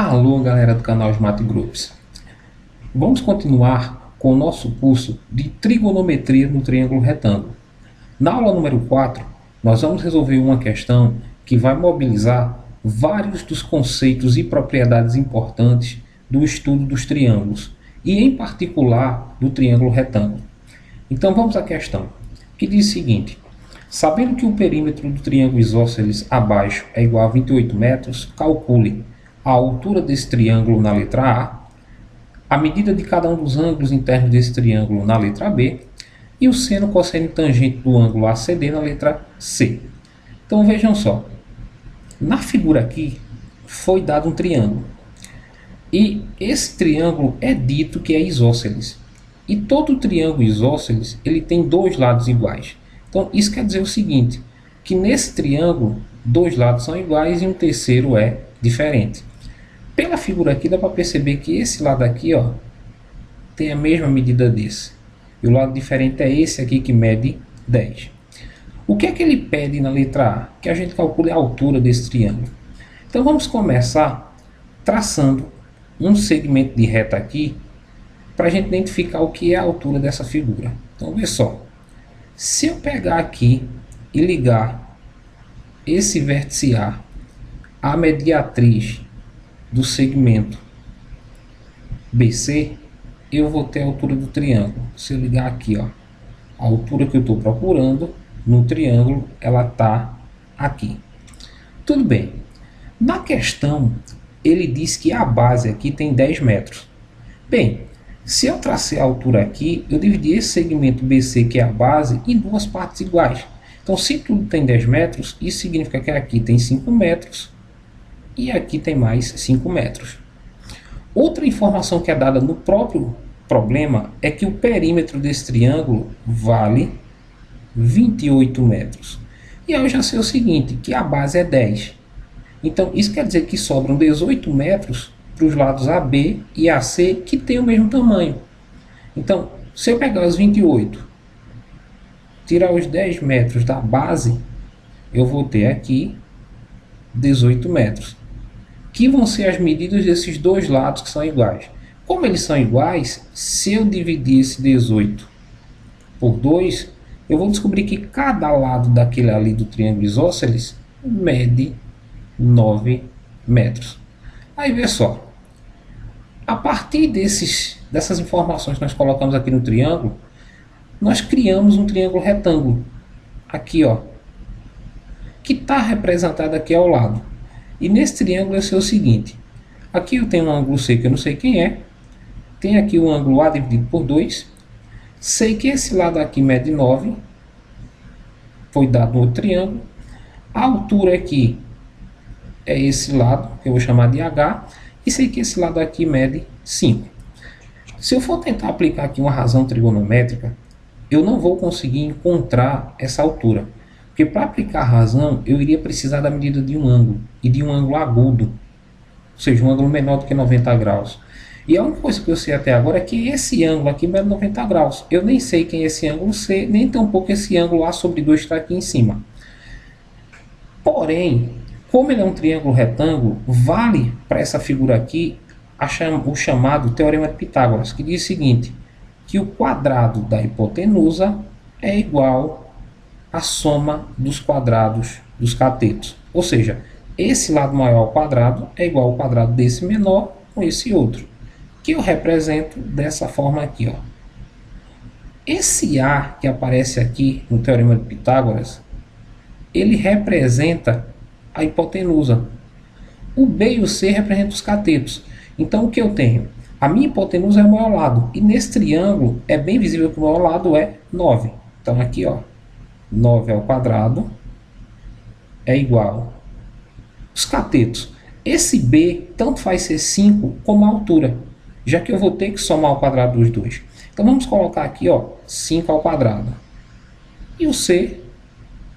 Alô, galera do canal Smart Groups. Vamos continuar com o nosso curso de trigonometria no triângulo retângulo. Na aula número 4, nós vamos resolver uma questão que vai mobilizar vários dos conceitos e propriedades importantes do estudo dos triângulos, e em particular do triângulo retângulo. Então vamos à questão, que diz o seguinte: sabendo que o perímetro do triângulo isósceles abaixo é igual a 28 metros, calcule a altura desse triângulo na letra A medida de cada um dos ângulos internos desse triângulo na letra B, e o seno, cosseno e tangente do ângulo ACD na letra C. Então vejam só, na figura aqui foi dado um triângulo, e esse triângulo é dito que é isósceles, e todo triângulo isósceles ele tem dois lados iguais. Então isso quer dizer o seguinte, que nesse triângulo dois lados são iguais e um terceiro é diferente. Pela figura aqui dá para perceber que esse lado aqui, ó, tem a mesma medida desse. E o lado diferente é esse aqui que mede 10. O que é que ele pede na letra A? Que a gente calcule a altura desse triângulo. Então vamos começar traçando um segmento de reta aqui para a gente identificar o que é a altura dessa figura. Então vê só. Se eu pegar aqui e ligar esse vértice A à mediatriz do segmento BC, eu vou ter a altura do triângulo. Se eu ligar aqui, ó, a altura que eu estou procurando no triângulo, ela está aqui. Tudo bem. Na questão, ele diz que a base aqui tem 10 metros. Bem, se eu tracei a altura aqui, eu dividi esse segmento BC, que é a base, em duas partes iguais. Então, se tudo tem 10 metros, isso significa que aqui tem 5 metros e aqui tem mais 5 metros. Outra informação que é dada no próprio problema é que o perímetro desse triângulo vale 28 metros. E aí eu já sei o seguinte, que a base é 10. Então isso quer dizer que sobram 18 metros para os lados AB e AC, que tem o mesmo tamanho. Então, se eu pegar os 28, tirar os 10 metros da base, eu vou ter aqui 18 metros. Que vão ser as medidas desses dois lados que são iguais. Como eles são iguais, se eu dividir esse 18 por 2, eu vou descobrir que cada lado daquele ali do triângulo isósceles mede 9 metros. Aí vê só, a partir dessas informações que nós colocamos aqui no triângulo, nós criamos um triângulo retângulo, aqui ó, que está representado aqui ao lado. E nesse triângulo eu sei o seguinte, aqui eu tenho um ângulo C que eu não sei quem é, tem aqui o ângulo A dividido por 2, sei que esse lado aqui mede 9, foi dado no outro triângulo, a altura aqui é esse lado, que eu vou chamar de H, e sei que esse lado aqui mede 5. Se eu for tentar aplicar aqui uma razão trigonométrica, eu não vou conseguir encontrar essa altura. Porque para aplicar a razão, eu iria precisar da medida de um ângulo, e de um ângulo agudo, ou seja, um ângulo menor do que 90 graus. E a única coisa que eu sei até agora é que esse ângulo aqui mede 90 graus. Eu nem sei quem é esse ângulo C, nem tampouco esse ângulo A sobre 2 está aqui em cima. Porém, como ele é um triângulo retângulo, vale para essa figura aqui o chamado Teorema de Pitágoras, que diz o seguinte, que o quadrado da hipotenusa é igual a soma dos quadrados dos catetos. Ou seja, esse lado maior ao quadrado é igual ao quadrado desse menor com esse outro, que eu represento dessa forma aqui, ó. Esse A que aparece aqui no Teorema de Pitágoras, ele representa a hipotenusa. O B e o C representam os catetos. Então o que eu tenho? A minha hipotenusa é o maior lado, e nesse triângulo é bem visível que o maior lado é 9. Então aqui, ó, 9 ao quadrado é igual os catetos. Esse B tanto faz ser 5 como a altura, já que eu vou ter que somar o quadrado dos dois. Então vamos colocar aqui, ó, 5 ao quadrado. E o C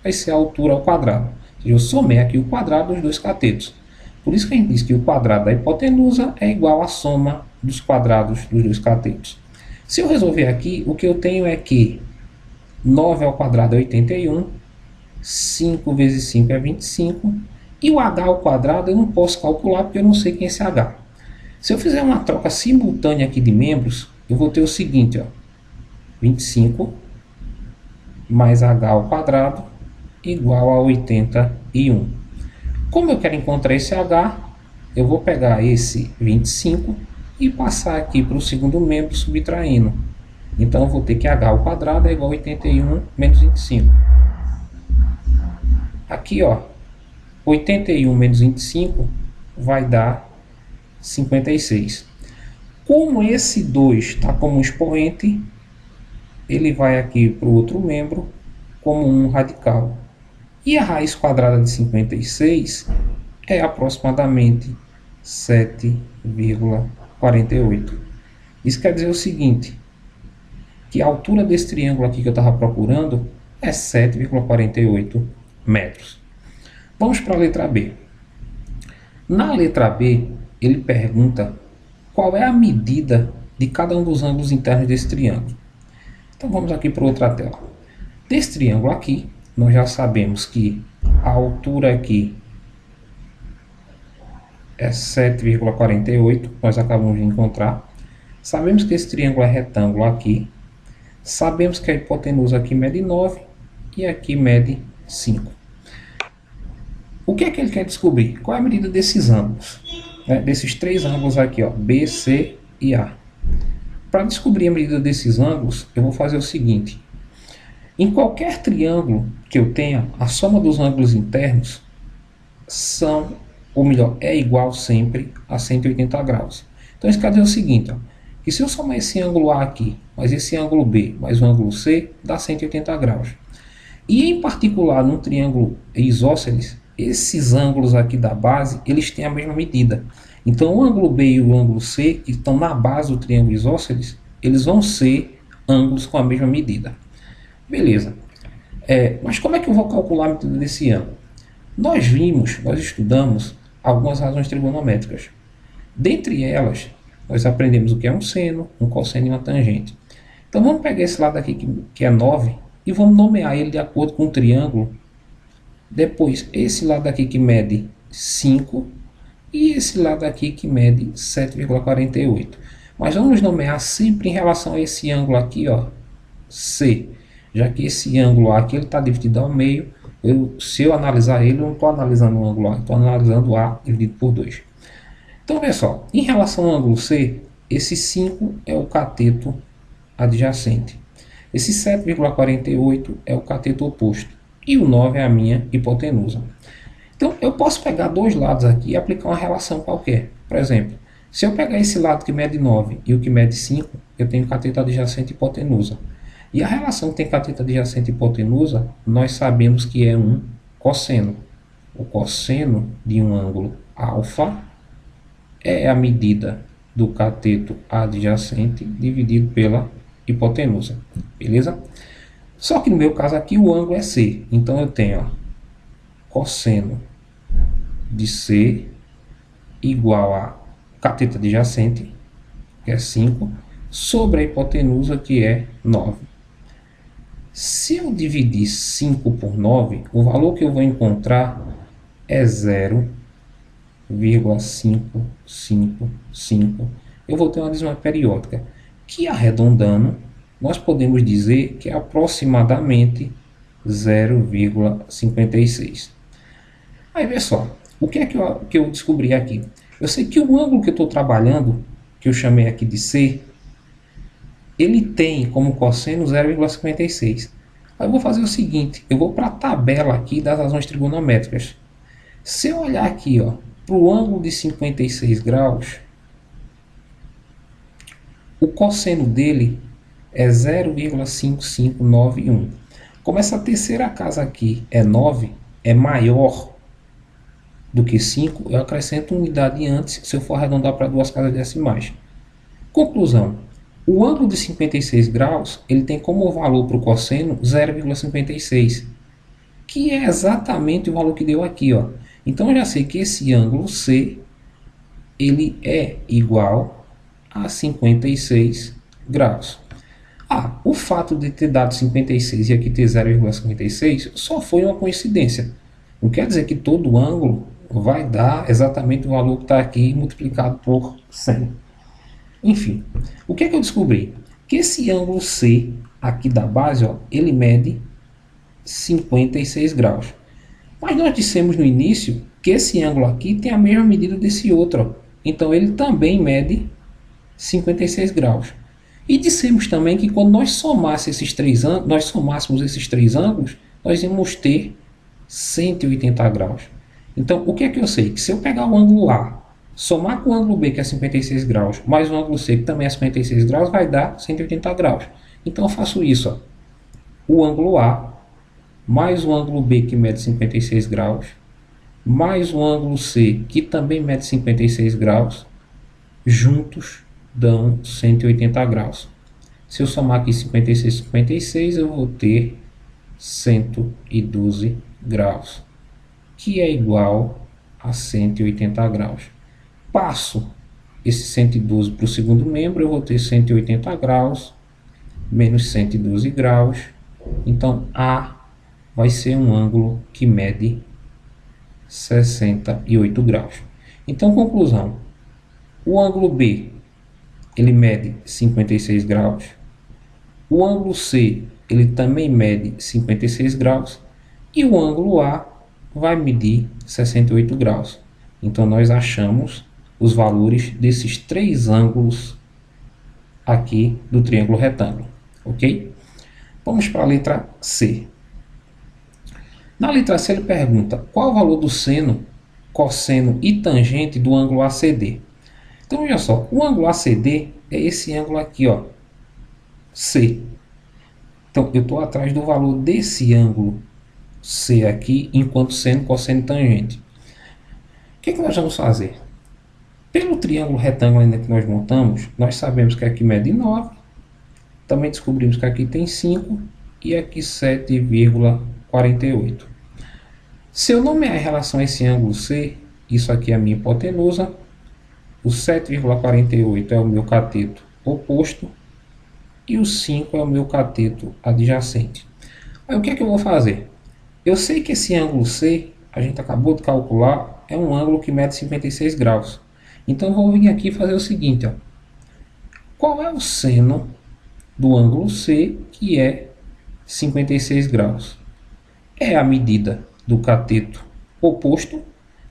vai ser a altura ao quadrado. Eu somei aqui o quadrado dos dois catetos. Por isso que a gente diz que o quadrado da hipotenusa é igual à soma dos quadrados dos dois catetos. Se eu resolver aqui, o que eu tenho é que 9 ao quadrado é 81, 5 vezes 5 é 25, E o h ao quadrado eu não posso calcular porque eu não sei quem é esse h. Se eu fizer uma troca simultânea aqui de membros, eu vou ter o seguinte, ó, 25 mais h ao quadrado igual a 81. Como eu quero encontrar esse h, eu vou pegar esse 25 e passar aqui para o segundo membro subtraindo. Então eu vou ter que h ao quadrado é igual a 81 menos 25. Aqui, ó, 81 menos 25 vai dar 56. Como esse 2 está como expoente, ele vai aqui para o outro membro como um radical. E a raiz quadrada de 56 é aproximadamente 7,48. Isso quer dizer o seguinte, que a altura desse triângulo aqui que eu estava procurando é 7,48 metros. Vamos para a letra B. Na letra B, ele pergunta qual é a medida de cada um dos ângulos internos desse triângulo. Então vamos aqui para outra tela. Desse triângulo aqui, nós já sabemos que a altura aqui é 7,48, nós acabamos de encontrar. Sabemos que esse triângulo é retângulo aqui. Sabemos que a hipotenusa aqui mede 9 e aqui mede 5. O que é que ele quer descobrir? Qual é a medida desses ângulos? Desses três ângulos aqui, ó, B, C e A. Para descobrir a medida desses ângulos, eu vou fazer o seguinte. Em qualquer triângulo que eu tenha, a soma dos ângulos internos são, ou melhor, é igual sempre a 180 graus. Então isso quer dizer o seguinte, ó, que se eu somar esse ângulo A aqui, mais esse ângulo B, mais o ângulo C, dá 180 graus. E em particular, num triângulo isósceles, esses ângulos aqui da base, eles têm a mesma medida. Então o ângulo B e o ângulo C, que estão na base do triângulo isósceles, eles vão ser ângulos com a mesma medida. Beleza. Mas como é que eu vou calcular a medida desse ângulo? Nós estudamos algumas razões trigonométricas. Dentre elas, nós aprendemos o que é um seno, um cosseno e uma tangente. Então vamos pegar esse lado aqui que é 9 e vamos nomear ele de acordo com o triângulo. Depois esse lado aqui que mede 5 e esse lado aqui que mede 7,48. Mas vamos nomear sempre em relação a esse ângulo aqui, ó, C. Já que esse ângulo aqui está dividido ao meio, se eu analisar ele, eu não estou analisando o ângulo A, estou analisando A dividido por 2. Então, pessoal, em relação ao ângulo C, esse 5 é o cateto adjacente. Esse 7,48 é o cateto oposto. E o 9 é a minha hipotenusa. Então, eu posso pegar dois lados aqui e aplicar uma relação qualquer. Por exemplo, se eu pegar esse lado que mede 9 e o que mede 5, eu tenho cateto adjacente e hipotenusa. E a relação que tem cateto adjacente e hipotenusa, nós sabemos que é um cosseno. O cosseno de um ângulo alfa é a medida do cateto adjacente dividido pela hipotenusa. Beleza? Só que no meu caso aqui o ângulo é C. Então eu tenho, ó, cosseno de C igual a cateto adjacente, que é 5, sobre a hipotenusa, que é 9. Se eu dividir 5 por 9, o valor que eu vou encontrar é 0,555. Eu vou ter uma dízima periódica, que arredondando, nós podemos dizer que é aproximadamente 0,56. Aí, pessoal, o que é que eu descobri aqui? Eu sei que o ângulo que eu estou trabalhando, que eu chamei aqui de C, ele tem como cosseno 0,56. Aí eu vou fazer o seguinte, eu vou para a tabela aqui das razões trigonométricas. Se eu olhar aqui, ó, para o ângulo de 56 graus, o cosseno dele é 0,5591. Como essa terceira casa aqui é 9, é maior do que 5, eu acrescento uma unidade antes se eu for arredondar para duas casas decimais. Conclusão. O ângulo de 56 graus, ele tem como valor para o cosseno 0,56, que é exatamente o valor que deu aqui, ó. Então eu já sei que esse ângulo C, ele é igual a 56 graus. O fato de ter dado 56 e aqui ter 0,56 só foi uma coincidência. Não quer dizer que todo ângulo vai dar exatamente o valor que está aqui multiplicado por 100. Enfim, o que é que eu descobri? Que esse ângulo C aqui da base, ó, ele mede 56 graus. Mas nós dissemos no início que esse ângulo aqui tem a mesma medida desse outro, ó. Então ele também mede 56 graus. E dissemos também que quando nós somássemos esses três ângulos, nós íamos ter 180 graus. Então, o que é que eu sei? Que se eu pegar o ângulo A, somar com o ângulo B, que é 56 graus, mais o ângulo C, que também é 56 graus, vai dar 180 graus. Então, eu faço isso, ó. O ângulo A, mais o ângulo B, que mede 56 graus, mais o ângulo C, que também mede 56 graus, juntos dão 180 graus. Se eu somar aqui 56 e 56, eu vou ter 112 graus, que é igual a 180 graus. Passo esse 112 para o segundo membro, eu vou ter 180 graus menos 112 graus. Então, A vai ser um ângulo que mede 68 graus. Então, conclusão. O ângulo B, ele mede 56 graus. O ângulo C, ele também mede 56 graus. E o ângulo A vai medir 68 graus. Então, nós achamos os valores desses três ângulos aqui do triângulo retângulo. Ok? Vamos para a letra C. Na letra C ele pergunta qual o valor do seno, cosseno e tangente do ângulo ACD. Então veja só, o ângulo ACD é esse ângulo aqui, ó, C. Então eu estou atrás do valor desse ângulo C aqui, enquanto seno, cosseno e tangente. O que nós vamos fazer? Pelo triângulo retângulo ainda que nós montamos, nós sabemos que aqui mede 9. Também descobrimos que aqui tem 5 e aqui 7,48. Se eu nomear em relação a esse ângulo C, isso aqui é a minha hipotenusa, o 7,48 é o meu cateto oposto e o 5 é o meu cateto adjacente. Aí o que é que eu vou fazer? Eu sei que esse ângulo C, a gente acabou de calcular, é um ângulo que mede 56 graus. Então eu vou vir aqui fazer o seguinte, ó. Qual é o seno do ângulo C, que é 56 graus? É a medida do cateto oposto,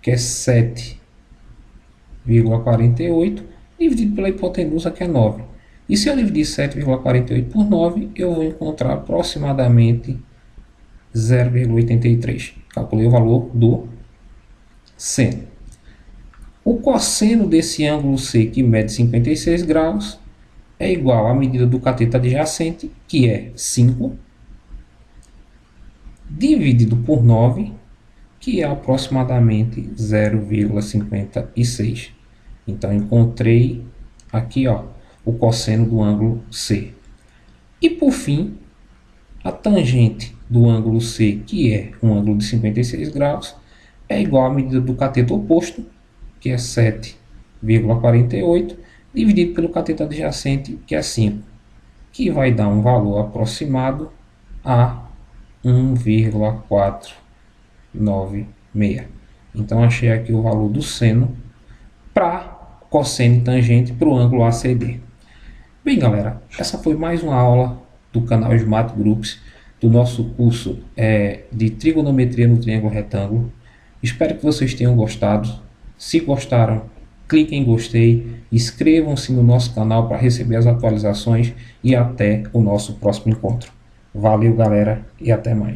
que é 7,48, dividido pela hipotenusa, que é 9. E se eu dividir 7,48 por 9, eu vou encontrar aproximadamente 0,83. Calculei o valor do seno. O cosseno desse ângulo C, que mede 56 graus, é igual à medida do cateto adjacente, que é 5, dividido por 9, que é aproximadamente 0,56. Então, encontrei aqui, ó, o cosseno do ângulo C. E, por fim, a tangente do ângulo C, que é um ângulo de 56 graus, é igual à medida do cateto oposto, que é 7,48, dividido pelo cateto adjacente, que é 5, que vai dar um valor aproximado a 1,496. Então, achei aqui o valor do seno para cosseno e tangente para o ângulo ACD. Bem, galera, essa foi mais uma aula do canal Smart Groups, do nosso curso de trigonometria no triângulo retângulo. Espero que vocês tenham gostado. Se gostaram, cliquem em gostei, inscrevam-se no nosso canal para receber as atualizações e até o nosso próximo encontro. Valeu, galera, e até mais.